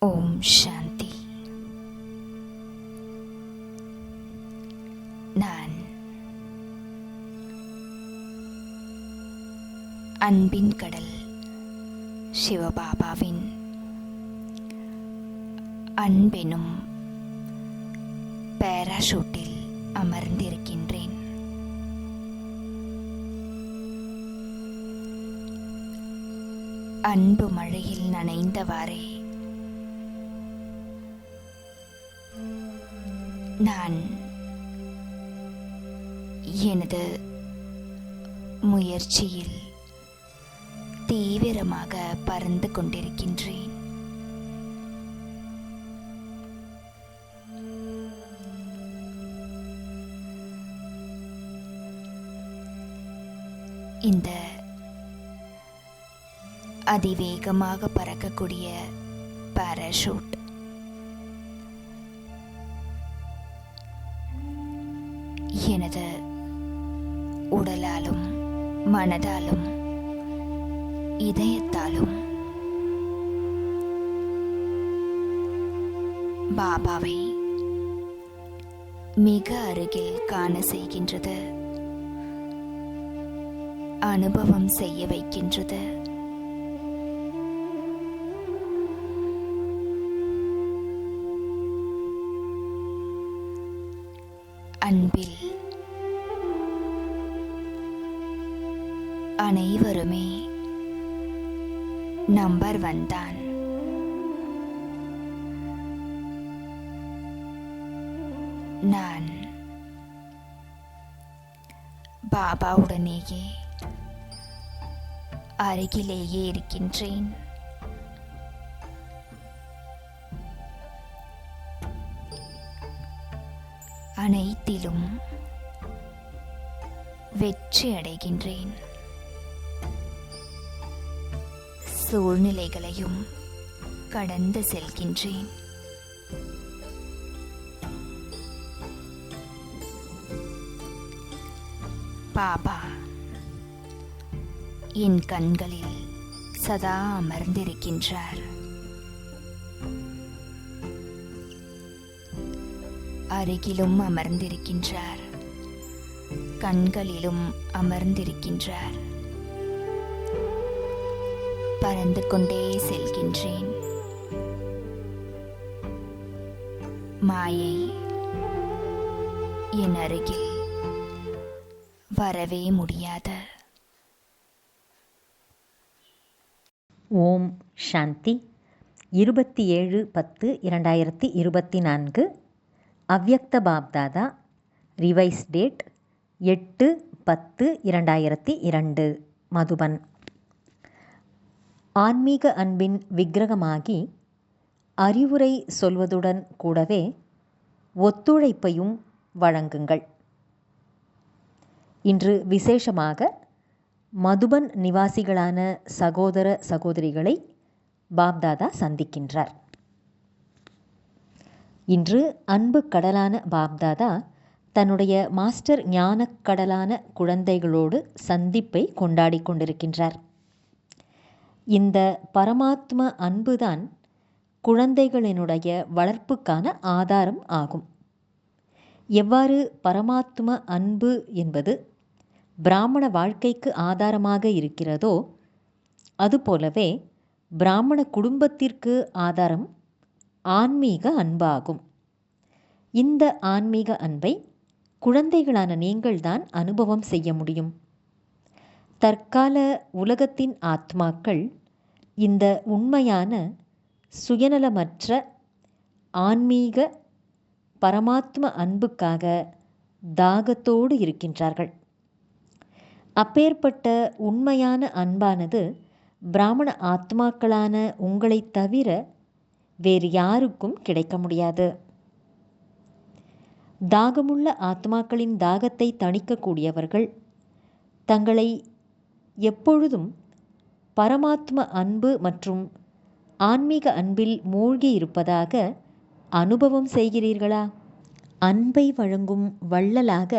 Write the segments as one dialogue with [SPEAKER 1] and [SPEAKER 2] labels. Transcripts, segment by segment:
[SPEAKER 1] ஓம் சாந்தி. நான் அன்பின் கடல் சிவபாபாவின் அன்பெனும் பாராசூட்டில் அமர்ந்திருக்கின்றேன். அன்பு மழையில் நனைந்தவாறே நான் எனது முயற்சியில் தீவிரமாக பறந்து கொண்டிருக்கின்றேன். இந்த அதிவேகமாக பறக்கக்கூடிய பாராசூட் எனது உடலாலும் மனதாலும் இதயத்தாலும் பாபாவை மிக அருகில் காண செய்கின்றது, அனுபவம் செய்ய வைக்கின்றது. அன்பில் அனைவருமே நம்பர் 1 தான். நான் பாபாவுடனேயே அருகிலேயே இருக்கின்றேன். அனைத்திலும் வெற்றி அடைகின்றேன். சூழ்நிலைகளையும் கடந்து செல்கின்றேன். பாபா என் கண்களில் சதா அமர்ந்திருக்கின்றார். அருகிலும் அமர்ந்திருக்கின்றார், கண்களிலும் அமர்ந்திருக்கின்றார். பறந்து கொண்டே செல்கின்றேன். மாயை என் அருகில் வரவே முடியாது.
[SPEAKER 2] ஓம் சாந்தி. 27/10/2024 அவ்யக்த பாப்தாதா. Revise date 8/10/2002 Madhuban. ஆன்மீக அன்பின் விக்கிரகமாகி அறிவுரை சொல்வதுடன் கூடவே ஒத்துழைப்பையும் வழங்குங்கள். இன்று விசேஷமாக மதுபன் நிவாசிகளான சகோதர சகோதரிகளை பாப்தாதா சந்திக்கின்றார். இன்று அன்பு கடலான பாப்தாதா தன்னுடைய மாஸ்டர் ஞானக் கடலான குழந்தைகளோடு சந்திப்பை கொண்டாடி கொண்டிருக்கின்றார். இந்த பரமாத்ம அன்புதான் குழந்தைகளினுடைய வளர்ப்புக்கான ஆதாரம் ஆகும். எவ்வாறு பரமாத்ம அன்பு என்பது பிராமண வாழ்க்கைக்கு ஆதாரமாக இருக்கிறதோ அதுபோலவே பிராமண குடும்பத்திற்கு ஆதாரம் ஆன்மீக அன்பாகும். இந்த ஆன்மீக அன்பை குழந்தைகளான நீங்கள்தான் அனுபவம் செய்ய முடியும். தற்கால உலகத்தின் ஆத்மாக்கள் இந்த உண்மையான சுயநலமற்ற ஆன்மீக பரமாத்ம அன்புக்காக தாகத்தோடு இருக்கின்றார்கள். அப்பேற்பட்ட உண்மையான அன்பானது பிராமண ஆத்மாக்களான உங்களைத் தவிர வேறு யாருக்கும் கிடைக்க முடியாது. தாகமுள்ள ஆத்மாக்களின் தாகத்தை தணிக்கக்கூடியவர்கள் தங்களை எப்பொழுதும் பரமாத்ம அன்பு மற்றும் ஆன்மீக அன்பில் மூழ்கி இருப்பதாக அனுபவம் செய்கிறீர்களா? அன்பை வழங்கும் வள்ளலாக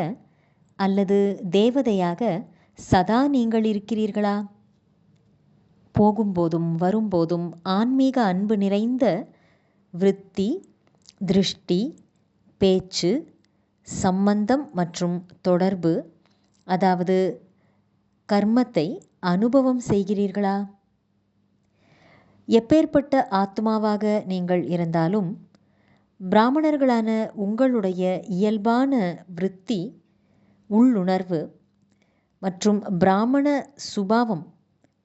[SPEAKER 2] அல்லது தேவதையாக சதா நீங்கள் இருக்கிறீர்களா? போகும்போதும் வரும்போதும் ஆன்மீக அன்பு நிறைந்த விருத்தி, திருஷ்டி, பேச்சு, சம்பந்தம் மற்றும் தொடர்பு, அதாவது கர்மத்தை அனுபவம் செய்கிறீர்களா? எப்பேற்பட்ட ஆத்மாவாக நீங்கள் இருந்தாலும் பிராமணர்களான உங்களுடைய இயல்பான விருத்தி, உள்ளுணர்வு மற்றும் பிராமண சுபாவம்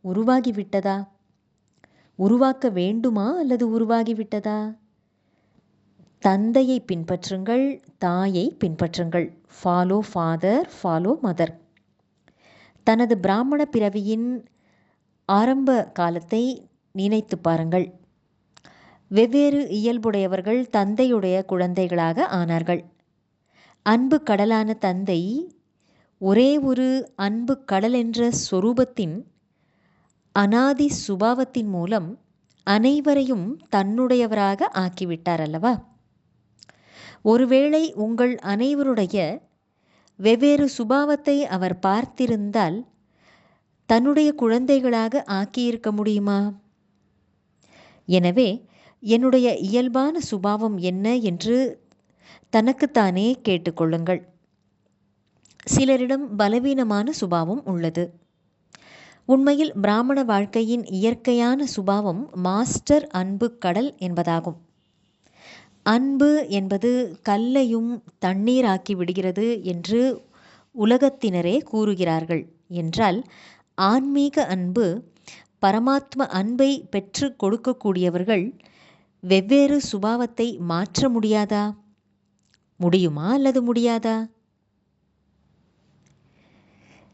[SPEAKER 2] உருவாகிவிட்டதா? உருவாக்க வேண்டுமா அல்லது உருவாகிவிட்டதா? தந்தையை பின்பற்றுங்கள், தாயை பின்பற்றுங்கள். Follow father, follow mother. தனது பிராமண பிறவியின் ஆரம்ப காலத்தை நினைத்து பாருங்கள். வெவ்வேறு இயல்புடையவர்கள் தந்தையுடைய குழந்தைகளாக ஆனார்கள். அன்பு கடலான தந்தை ஒரே ஒரு அன்பு கடல் என்ற சொரூபத்தின் அனாதி சுபாவத்தின் மூலம் அனைவரையும் தன்னுடையவராக ஆக்கிவிட்டார் அல்லவா? ஒருவேளை உங்கள் அனைவருடைய வெவ்வேறு சுபாவத்தை அவர் பார்த்திருந்தால் தன்னுடைய குழந்தைகளாக ஆக்கியிருக்க முடியுமா? எனவே என்னுடைய இயல்பான சுபாவம் என்ன என்று தனக்குத்தானே கேட்டுக்கொள்ளுங்கள். சிலரிடம் பலவீனமான சுபாவம் உள்ளது. உண்மையில் பிராமண வாழ்க்கையின் இயற்கையான சுபாவம் மாஸ்டர் அன்பு கடல் என்பதாகும். அன்பு என்பது கல்லையும் தண்ணீராக்கி விடுகிறது என்று உலகத்தினரே கூறுகிறார்கள் என்றால், ஆன்மீக அன்பு, பரமாத்ம அன்பை பெற்று கொடுக்கக்கூடியவர்கள் வெவ்வேறு சுபாவத்தை மாற்ற முடியாதா? முடியுமா அல்லது முடியாதா?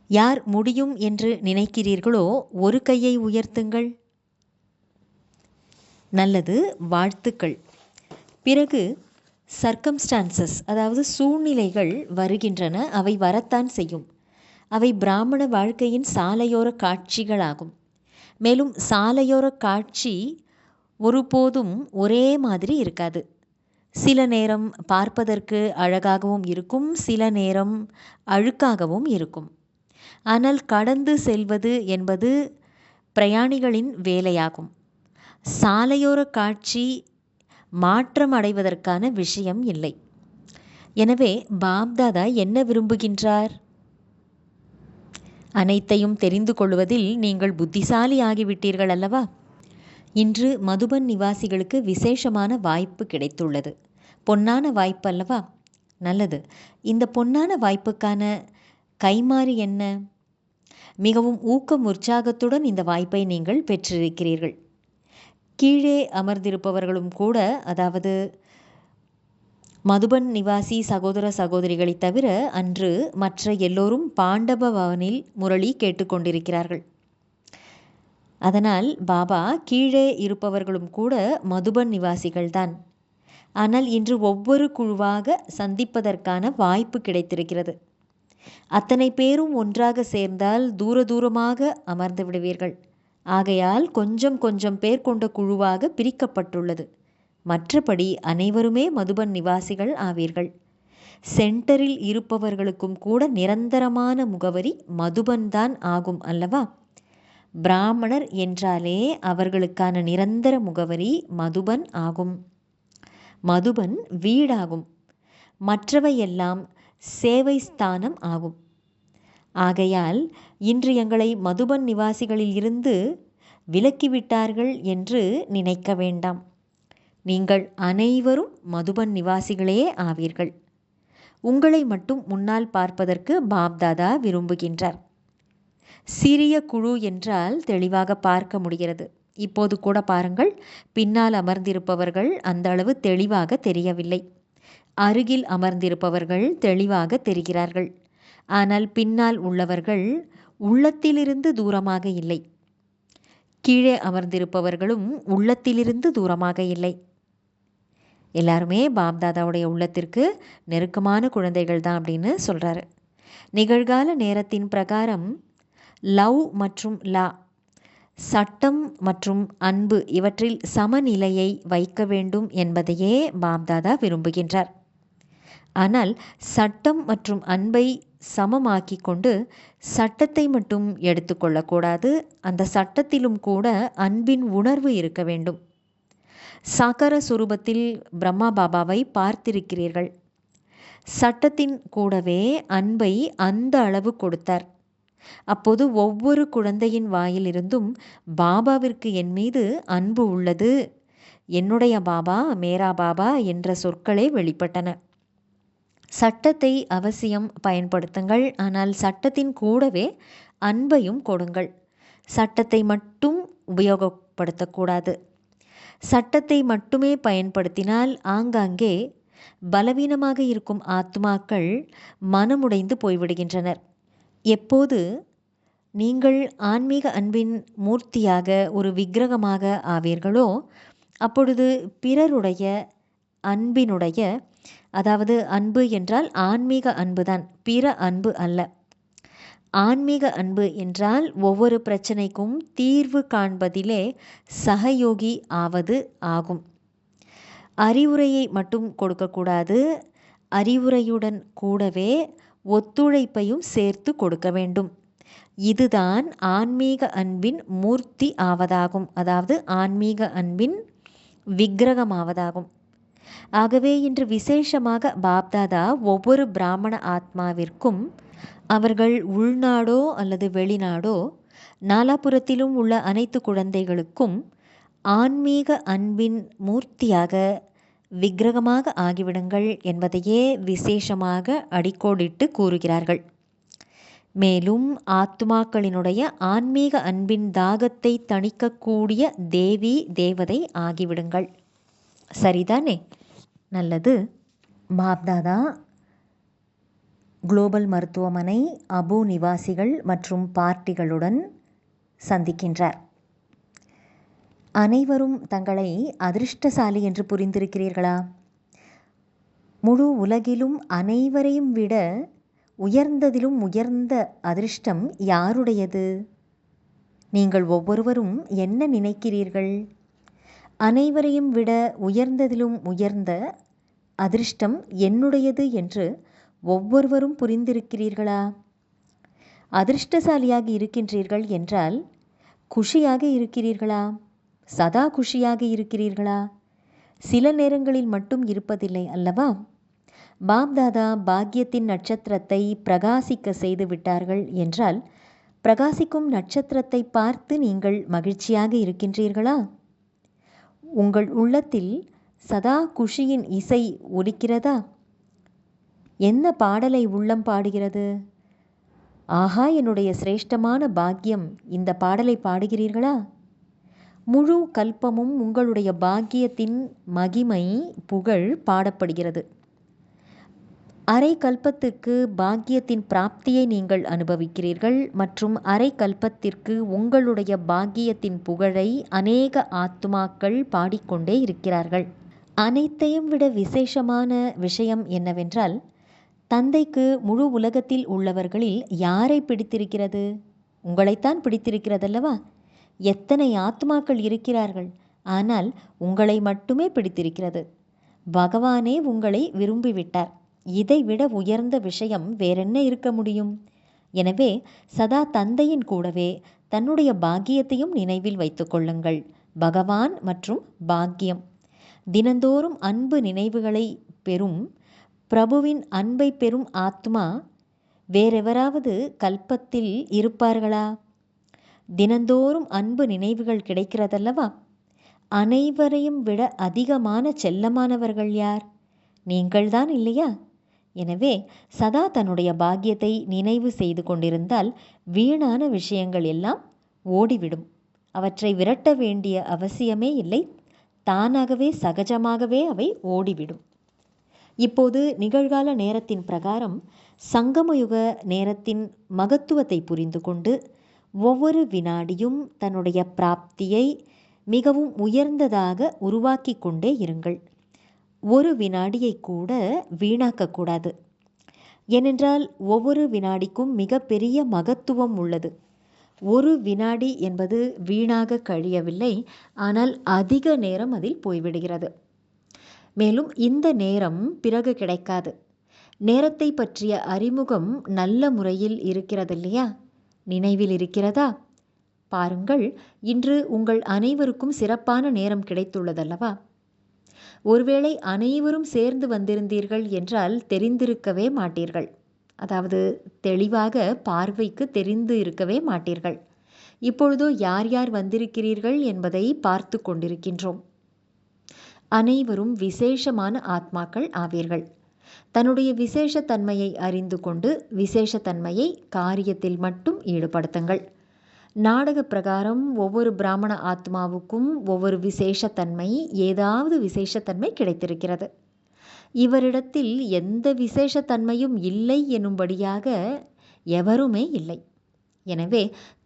[SPEAKER 2] யார் முடியும் என்று நினைக்கிறீர்களோ ஒரு கையை உயர்த்துங்கள். நல்லது, வாழ்த்துக்கள். பிறகு சர்க்கம்ஸ்டான்சஸ், அதாவது சூழ்நிலைகள் வருகின்றன. அவை வரத்தான் செய்யும். அவை பிராமண வாழ்க்கையின் சாலையோர காட்சிகளாகும். மேலும் சாலையோர காட்சி ஒருபோதும் ஒரே மாதிரி இருக்காது. சில நேரம் பார்ப்பதற்கு அழகாகவும் இருக்கும், சில நேரம் அழுக்காகவும் இருக்கும். ஆனால் கடந்து செல்வது என்பது பிரயாணிகளின் வேலையாகும். சாலையோர காட்சி மாற்றம் அடைவதற்கான விஷயம் இல்லை. எனவே பாப்தாதா என்ன விரும்புகின்றார்? அனைத்தையும் தெரிந்து கொள்வதில் நீங்கள் புத்திசாலி ஆகிவிட்டீர்கள் அல்லவா? இன்று மதுபன் நிவாசிகளுக்கு விசேஷமான வாய்ப்பு கிடைத்துள்ளது. பொன்னான வாய்ப்பு அல்லவா? நல்லது. இந்த பொன்னான வாய்ப்புக்கான கைமாறு என்ன? மிகவும் ஊக்கம் உற்சாகத்துடன் இந்த வாய்ப்பை நீங்கள் பெற்றிருக்கிறீர்கள். கீழே அமர்ந்திருப்பவர்களும் கூட, அதாவது மதுபன் நிவாசி சகோதர சகோதரிகளை தவிர அன்று மற்ற எல்லோரும் பாண்டவ பவனில் முரளி கேட்டுக்கொண்டிருக்கிறார்கள். அதனால் பாபா கீழே இருப்பவர்களும் கூட மதுபன் நிவாசிகள்தான். ஆனால் இன்று ஒவ்வொரு குழுவாக சந்திப்பதற்கான வாய்ப்பு கிடைத்திருக்கிறது. அத்தனை பேரும் ஒன்றாக சேர்ந்தால் தூர தூரமாக அமர்ந்து விடுவீர்கள். ஆகையால் கொஞ்சம் கொஞ்சம் பேர் கொண்ட குழுவாக பிரிக்கப்பட்டுள்ளது. மற்றபடி அனைவருமே மதுபன் நிவாசிகள் ஆவீர்கள். சென்டரில் இருப்பவர்களுக்கும் கூட நிரந்தரமான முகவரி மதுபன் தான் ஆகும் அல்லவா? பிராமணர் என்றாலே அவர்களுக்கான நிரந்தர முகவரி மதுபன் ஆகும். மதுபன் வீடாகும். மற்றவையெல்லாம் சேவை ஸ்தானம் ஆகும். ஆகையால் இன்று எங்களை மதுபன் நிவாசிகளில் இருந்து விலக்கிவிட்டார்கள் என்று நினைக்க வேண்டாம். நீங்கள் அனைவரும் மதுபன் நிவாசிகளே ஆவீர்கள். உங்களை மட்டும் முன்னால் பார்ப்பதற்கு பாப்தாதா விரும்புகின்றார். சிறிய குழு என்றால் தெளிவாக பார்க்க முடிகிறது. இப்போது கூட பாருங்கள், பின்னால் அமர்ந்திருப்பவர்கள் அந்த அளவு தெளிவாக தெரியவில்லை. அருகில் அமர்ந்திருப்பவர்கள் தெளிவாக தெரிகிறார்கள். ஆனால் பின்னால் உள்ளவர்கள் உள்ளத்திலிருந்து தூரமாக இல்லை. கீழே அமர்ந்திருப்பவர்களும் உள்ளத்திலிருந்து தூரமாக இல்லை. எல்லாருமே பாப்தாதாவுடைய உள்ளத்திற்கு நெருக்கமான குழந்தைகள் தான் அப்படின்னு சொல்கிறாரு. நிகழ்கால நேரத்தின் பிரகாரம் லவ் மற்றும் லா, சட்டம் மற்றும் அன்பு இவற்றில் சமநிலையை வைக்க வேண்டும் என்பதையே பாப்தாதா விரும்புகின்றார். ஆனால் சட்டம் மற்றும் அன்பை சமமாக்கி கொண்டு சட்டத்தை மட்டும் எடுத்துக்கொள்ளக்கூடாது. அந்த சட்டத்திலும் கூட அன்பின் உணர்வு இருக்க வேண்டும். சாக்கார சுரூபத்தில் பிரம்மா பாபாவை பார்த்திருக்கிறீர்கள். சட்டத்தின் கூடவே அன்பை அந்த அளவு கொடுத்தார். அப்போது ஒவ்வொரு குழந்தையின் வாயிலிருந்தும் பாபாவிற்கு என் மீது அன்பு உள்ளது, என்னுடைய பாபா, மேரா பாபா என்ற சொற்களே வெளிப்பட்டன. சட்டத்தை அவசியம் பயன்படுத்துங்கள், ஆனால் சட்டத்தின் கூடவே அன்பையும் கொடுங்கள். சட்டத்தை மட்டும் உபயோகப்படுத்தக்கூடாது. சட்டத்தை மட்டுமே பயன்படுத்தினால் ஆங்காங்கே பலவீனமாக இருக்கும் ஆத்மாக்கள் மனமுடைந்து போய்விடுகின்றனர். எப்போது நீங்கள் ஆன்மீக அன்பின் மூர்த்தியாக, ஒரு விக்கிரகமாக ஆவீர்களோ அப்பொழுது பிறருடைய அன்பினுடைய, அதாவது அன்பு என்றால் ஆன்மீக அன்புதான், பிற அன்பு அல்ல. ஆன்மீக அன்பு என்றால் ஒவ்வொரு பிரச்சனைக்கும் தீர்வு காண்பதிலே சகயோகி ஆவது ஆகும். அறிவுரையை மட்டும் கொடுக்கக்கூடாது, அறிவுரையுடன் கூடவே ஒத்துழைப்பையும் சேர்த்து கொடுக்க வேண்டும். இதுதான் ஆன்மீக அன்பின் மூர்த்தி ஆவதாகும், அதாவது ஆன்மீக அன்பின் விக்கிரகமாவதாகும். ஆகவே இன்று விசேஷமாக பாப்தாதா ஒவ்வொரு பிராமண ஆத்மாவிற்கும், அவர்கள் உள்நாடோ அல்லது வெளிநாடோ, நாலாபுரத்திலும் உள்ள அனைத்து குழந்தைகளுக்கும் ஆன்மீக அன்பின் மூர்த்தியாக, விக்கிரகமாக ஆகிவிடுங்கள் என்பதையே விசேஷமாக அடிக்கோடிட்டு கூறுகிறார்கள். மேலும் ஆத்மாக்களினுடைய ஆன்மீக அன்பின் தாகத்தை தணிக்கக்கூடிய தேவி தேவதை ஆகிவிடுங்கள். சரிதானே? நல்லது. பாப்தாதா குளோபல் மருத்துவமனை அபு நிவாசிகள் மற்றும் பார்ட்டிகளுடன் சந்திக்கின்றார். அனைவரும் தங்களை அதிர்ஷ்டசாலி என்று புரிந்திருக்கிறீர்களா? முழு உலகிலும் அனைவரையும் விட உயர்ந்ததிலும் உயர்ந்த அதிர்ஷ்டம் யாருடையது? நீங்கள் ஒவ்வொருவரும் என்ன நினைக்கிறீர்கள்? அனைவரையும் விட உயர்ந்ததிலும் உயர்ந்த அதிர்ஷ்டம் என்னுடையது என்று ஒவ்வொருவரும் புரிந்திருக்கிறீர்களா? அதிர்ஷ்டசாலியாக இருக்கின்றீர்கள் என்றால் குஷியாக இருக்கிறீர்களா? சதா குஷியாக இருக்கிறீர்களா? சில நேரங்களில் மட்டும் இருப்பதில்லை அல்லவா? பாப்தாதா பாக்கியத்தின் நட்சத்திரத்தை பிரகாசிக்க செய்து விட்டார்கள் என்றால் பிரகாசிக்கும் நட்சத்திரத்தை பார்த்து நீங்கள் மகிழ்ச்சியாக இருக்கின்றீர்களா? உங்கள் உள்ளத்தில் சதா குஷியின் இசை ஒலிக்கிறதா? என்ன பாடலை உள்ளம் பாடுகிறது? ஆஹா, என்னுடைய சிரேஷ்டமான பாக்கியம், இந்த பாடலை பாடுகிறீர்களா? முழு கல்பமும் உங்களுடைய பாக்கியத்தின் மகிமை புகழ் பாடப்படுகிறது. அரை கல்பத்திற்கு பாக்கியத்தின் பிராப்தியை நீங்கள் அனுபவிக்கிறீர்கள் மற்றும் அரை கல்பத்திற்கு உங்களுடைய பாக்கியத்தின் புகழை அநேக ஆத்துமாக்கள் பாடிக்கொண்டே இருக்கிறார்கள். அனைத்தையும் விட விசேஷமான விஷயம் என்னவென்றால், தந்தைக்கு முழு உலகத்தில் உள்ளவர்களில் யாரை பிடித்திருக்கிறது? உங்களைத்தான் பிடித்திருக்கிறதல்லவா? எத்தனை ஆத்மாக்கள் இருக்கிறார்கள், ஆனால் உங்களை மட்டுமே பிடித்திருக்கிறது. பகவானே உங்களை விரும்பிவிட்டார். இதைவிட உயர்ந்த விஷயம் வேறென்ன இருக்க முடியும்? எனவே சதா தந்தையின் கூடவே தன்னுடைய பாக்கியத்தையும் நினைவில் வைத்து கொள்ளுங்கள். பகவான் மற்றும் பாக்கியம். தினந்தோறும் அன்பு நினைவுகளை பெறும் பிரபுவின் அன்பை பெறும் ஆத்மா வேறெவராவது கல்பத்தில் இருப்பார்களா? தினந்தோறும் அன்பு நினைவுகள் கிடைக்கிறதல்லவா? அனைவரையும் விட அதிகமான செல்லமானவர்கள் யார்? நீங்கள்தான் இல்லையா? எனவே சதா தன்னுடைய பாக்கியத்தை நினைவு செய்து கொண்டிருந்தால் வீணான விஷயங்கள் எல்லாம் ஓடிவிடும். அவற்றை விரட்ட வேண்டிய அவசியமே இல்லை. தானாகவே சகஜமாகவே அவை ஓடிவிடும். இப்போது நிகழ்கால நேரத்தின் பிரகாரம் சங்கமயுக நேரத்தின் மகத்துவத்தை புரிந்து கொண்டு ஒவ்வொரு வினாடியும் தன்னுடைய பிராப்தியை மிகவும் உயர்ந்ததாக உருவாக்கி கொண்டே இருங்கள். ஒரு வினாடியை கூட வீணாக்கக்கூடாது. ஏனென்றால் ஒவ்வொரு வினாடிக்கும் மிக பெரிய மகத்துவம் உள்ளது. ஒரு வினாடி என்பது வீணாக கழியவில்லை, ஆனால் அதிக நேரம் அதில் போய்விடுகிறது. மேலும் இந்த நேரம் பிறகு கிடைக்காது. நேரத்தை பற்றிய அறிமுகம் நல்ல முறையில் இருக்கிறது இல்லையா? நினைவில் இருக்கிறதா? பாருங்கள், இன்று உங்கள் அனைவருக்கும் சிறப்பான நேரம் கிடைத்துள்ளதல்லவா? ஒருவேளை அனைவரும் சேர்ந்து வந்திருந்தீர்கள் என்றால் தெரிந்திருக்கவே மாட்டீர்கள். அதாவது தெளிவாக பார்வைக்கு தெரிந்து இருக்கவே மாட்டீர்கள். இப்பொழுதோ யார் யார் வந்திருக்கிறீர்கள் என்பதை பார்த்து கொண்டிருக்கின்றோம். அனைவரும் விசேஷமான ஆத்மாக்கள் ஆவீர்கள். தன்னுடைய விசேஷத்தன்மையை அறிந்து கொண்டு விசேஷத்தன்மையை காரியத்தில் மட்டும் ஈடுபடுத்துங்கள். நாடக பிரகாரம் ஒவ்வொரு பிராமண ஆத்மாவுக்கும் ஒவ்வொரு விசேஷத்தன்மை, ஏதாவது விசேஷத்தன்மை கிடைத்திருக்கிறது. இவரிடத்தில் எந்த விசேஷத்தன்மையும் இல்லை எனும்படியாக எவருமே இல்லை. எனவே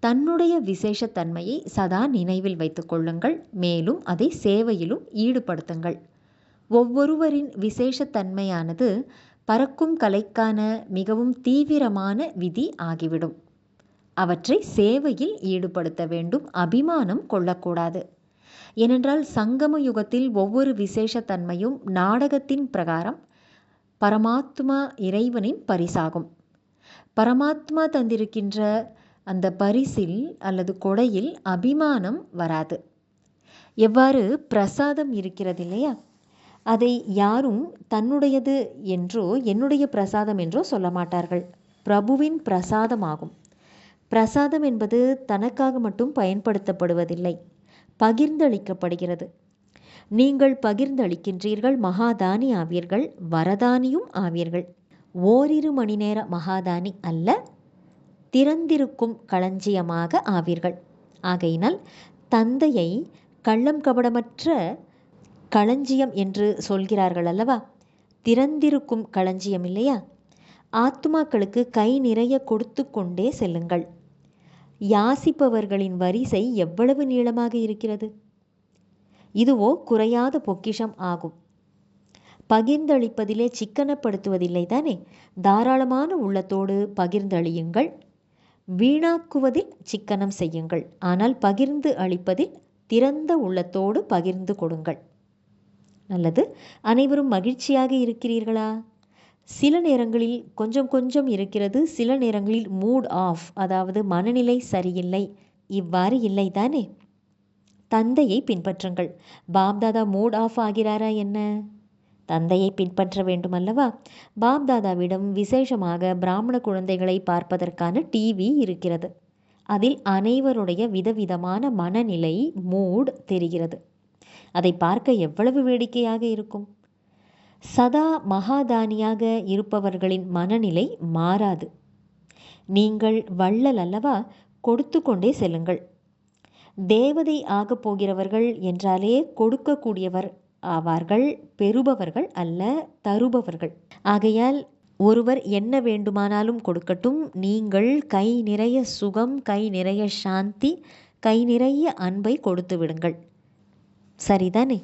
[SPEAKER 2] தன்னுடைய விசேஷத்தன்மையை சதா நினைவில் வைத்துக் கொள்ளுங்கள். மேலும் அதை சேவையிலும் ஈடுபடுத்துங்கள். ஒவ்வொருவரின் விசேஷத்தன்மையானது பறக்கும் கலைக்கான மிகவும் தீவிரமான விதி ஆகிவிடும். அவற்றை சேவையில் ஈடுபடுத்த வேண்டும். அபிமானம் கொள்ளக்கூடாது. ஏனென்றால் சங்கம யுகத்தில் ஒவ்வொரு விசேஷத்தன்மையும் நாடகத்தின் பிரகாரம் பரமாத்மா இறைவனின் பரிசாகும். பரமாத்மா தந்திருக்கின்ற அந்த பரிசில் அல்லது கொடையில் அபிமானம் வராது. எவ்வாறு பிரசாதம் இருக்கிறது இல்லையா, அதை யாரும் தன்னுடையது என்றோ என்னுடைய பிரசாதம் என்றோ சொல்ல மாட்டார்கள். பிரபுவின் பிரசாதமாகும். பிரசாதம் என்பது தனக்காக மட்டும் பயன்படுத்தப்படுவதில்லை, பகிர்ந்தளிக்கப்படுகிறது. நீங்கள் பகிர்ந்தளிக்கின்றீர்கள், மகாதானி ஆவீர்கள், வரதானியும் ஆவீர்கள். ஓரிரு மணி நேர மகாதானி அல்ல, திறந்திருக்கும் களஞ்சியமாக ஆவீர்கள். ஆகையினால் தந்தையை கள்ளம் கபடமற்ற களஞ்சியம் என்று சொல்கிறார்கள் அல்லவா, திறந்திருக்கும் களஞ்சியம் இல்லையா. ஆத்மாக்களுக்கு கை நிறைய கொடுத்து கொண்டே செல்லுங்கள். யாசிப்பவர்களின் வரிசை எவ்வளவு நீளமாக இருக்கிறது. இதுவோ குறையாத பொக்கிஷம் ஆகும். பகிர்ந்தளிப்பதிலே சிக்கனப்படுத்துவதில்லை தானே. தாராளமான உள்ளத்தோடு பகிர்ந்தளியுங்கள். வீணாக்குவதில் சிக்கனம் செய்யுங்கள். ஆனால் பகிர்ந்து அளிப்பதில் திறந்த உள்ளத்தோடு பகிர்ந்து கொடுங்கள். நல்லது. அனைவரும் மகிழ்ச்சியாக இருக்கிறீர்களா? சில நேரங்களில் கொஞ்சம் கொஞ்சம் இருக்கிறது, சில நேரங்களில் மூட் ஆஃப், அதாவது மனநிலை சரியில்லை. இவ்வாறு இல்லை தானே. தந்தையை பின்பற்றுங்கள். பாப்தாதா மூட் ஆஃப் ஆகிறாரா என்ன? தந்தையை பின்பற்ற வேண்டும் அல்லவா. பாப்தாதாவிடம் விசேஷமாக பிராமண குழந்தைகளை பார்ப்பதற்கான டிவி இருக்கிறது. அதில் அனைவருடைய விதவிதமான மனநிலை, மூட் தெரிகிறது. அதை பார்க்க எவ்வளவு வேடிக்கையாக இருக்கும். சதா மகாதானியாக இருப்பவர்களின் மனநிலை மாறாது. நீங்கள் வள்ளல் அல்லவா, கொடுத்து கொண்டே செல்லுங்கள். தேவதை ஆகப் போகிறவர்கள் என்றாலே கொடுக்கக்கூடியவர் ஆவார்கள், பெறுபவர்கள் அல்ல, தருபவர்கள். ஆகையால் ஒருவர் என்ன வேண்டுமானாலும் கொடுக்கட்டும், நீங்கள் கை நிறைய சுகம், கை நிறைய சாந்தி, கை நிறைய அன்பை கொடுத்து விடுங்கள். சரிதானே?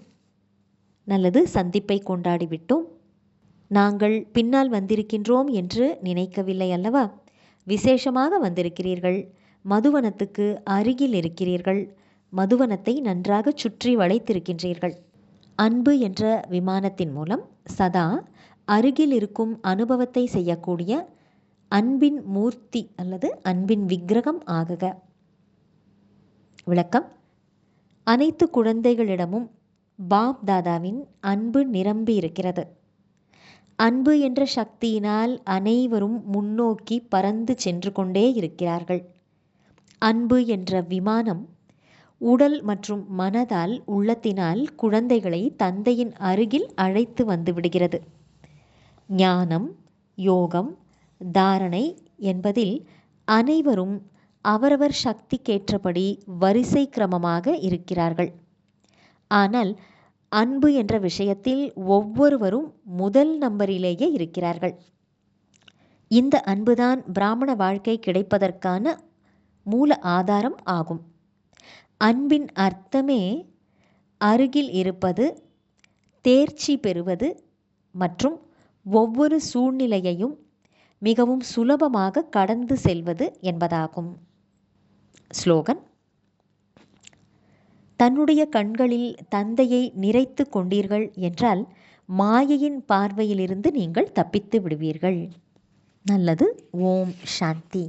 [SPEAKER 2] நல்லது. சந்திப்பை கொண்டாடிவிட்டோம். நாங்கள் பின்னால் வந்திருக்கின்றோம் என்று நினைக்கவில்லை அல்லவா. விசேஷமாக வந்திருக்கிறீர்கள். மதுவனத்துக்கு அருகில் இருக்கிறீர்கள். மதுவனத்தை நன்றாக சுற்றி வளைத்திருக்கின்றீர்கள். அன்பு என்ற விமானத்தின் மூலம் சதா அருகில் இருக்கும் அனுபவத்தை செய்யக்கூடிய அன்பின் மூர்த்தி அல்லது அன்பின் விக்கிரகம் ஆகுக. விளக்கம்: அனைத்து குழந்தைகளிடமும் பாப் தாதாவின் அன்பு நிரம்பி இருக்கிறது. அன்பு என்ற சக்தியினால் அனைவரும் முன்னோக்கி பறந்து சென்று கொண்டே இருக்கிறார்கள். அன்பு என்ற விமானம் உடல் மற்றும் மனதால், உள்ளத்தினால் குழந்தைகளை தந்தையின் அருகில் அழைத்து வந்து விடுகிறது. ஞானம், யோகம், தாரணை என்பதில் அனைவரும் அவரவர் சக்திக்கேற்றபடி வரிசை கிரமமாக இருக்கிறார்கள். ஆனால் அன்பு என்ற விஷயத்தில் ஒவ்வொருவரும் முதல் நம்பரிலேயே இருக்கிறார்கள். இந்த அன்புதான் பிராமண வாழ்க்கை கிடைப்பதற்கான மூல ஆதாரம் ஆகும். அன்பின் அர்த்தமே அருகில் இருப்பது, தேர்ச்சி பெறுவது மற்றும் ஒவ்வொரு சூழ்நிலையையும் மிகவும் சுலபமாக கடந்து செல்வது என்பதாகும். ஸ்லோகன்: தன்னுடைய கண்களில் தந்தையை நிறைத்து கொண்டீர்கள் என்றால் மாயையின் பார்வையிலிருந்து நீங்கள் தப்பித்து விடுவீர்கள். நல்லது. ஓம் சாந்தி.